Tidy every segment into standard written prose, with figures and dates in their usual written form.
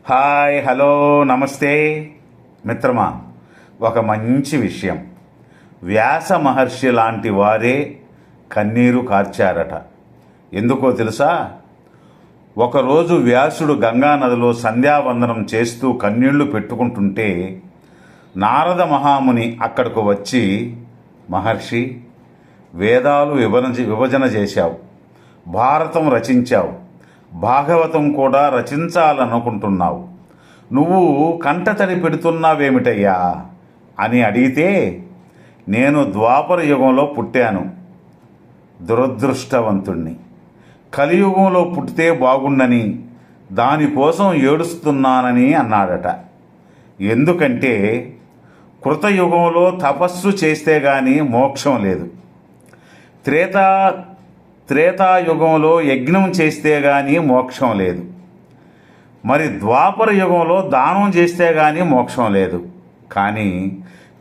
Hi, hello, నమస్తే మిత్రమా. ఒక మంచి విషయం. వ్యాస మహర్షి లాంటి వారే కన్నీరు కార్చారట. ఎందుకో తెలుసా? ఒకరోజు వ్యాసుడు గంగానదిలో సంధ్యావందనం చేస్తూ కన్నీళ్లు పెట్టుకుంటుంటే నారద మహాముని అక్కడకు వచ్చి, మహర్షి, వేదాలు విభజన చేశావు, భారతం రచించావు, భాగవతం కూడా రచించాలనుకుంటున్నావు, నువ్వు కంటతడి పెడుతున్నావేమిటయ్యా అని అడిగితే, నేను ద్వాపర యుగంలో పుట్టాను, దురదృష్టవంతుణ్ణి, కలియుగంలో పుట్టితే బాగుండని దానికోసం ఏడుస్తున్నానని అన్నాడట. ఎందుకంటే కృతయుగంలో తపస్సు చేస్తే గాని మోక్షం లేదు, త్రేతాయుగంలో యజ్ఞం చేస్తే గాని మోక్షం లేదు, మరి ద్వాపర యుగంలో దానం చేస్తే గాని మోక్షం లేదు. కానీ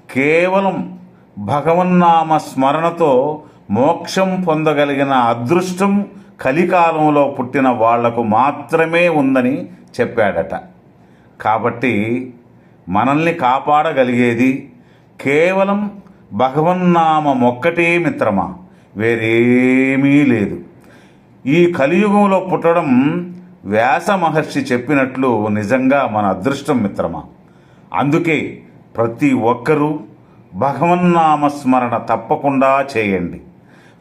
కేవలం భగవన్నామ స్మరణతో మోక్షం పొందగలిగిన అదృష్టం కలికాలంలో పుట్టిన వాళ్లకు మాత్రమే ఉందని చెప్పాడట. కాబట్టి మనల్ని కాపాడగలిగేది కేవలం భగవన్నామం ఒక్కటే మిత్రమా, వేరేమీ లేదు. ఈ కలియుగంలో పుట్టడం వ్యాస మహర్షి చెప్పినట్లు నిజంగా మన అదృష్టం మిత్రమా. అందుకే ప్రతి ఒక్కరూ భగవన్నామ స్మరణ తప్పకుండా చేయండి,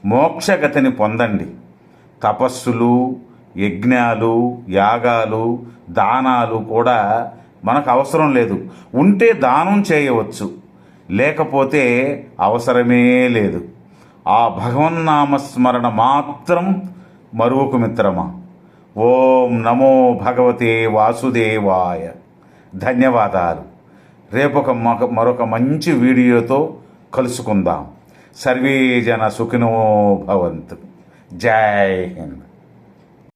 మోక్షగతిని పొందండి. తపస్సులు, యజ్ఞాలు, యాగాలు, దానాలు కూడా మనకు అవసరం లేదు. ఉంటే దానం చేయవచ్చు, లేకపోతే అవసరమే లేదు. ఆ భగవన్నామస్మరణ మాత్రం మరువకు మిత్రమా. ఓం నమో భగవతే వాసుదేవాయ. ధన్యవాదాలు. రేపు మరొక మంచి వీడియోతో కలుసుకుందాం. సర్వే జన సుఖినో భవంతు. జై హింద్.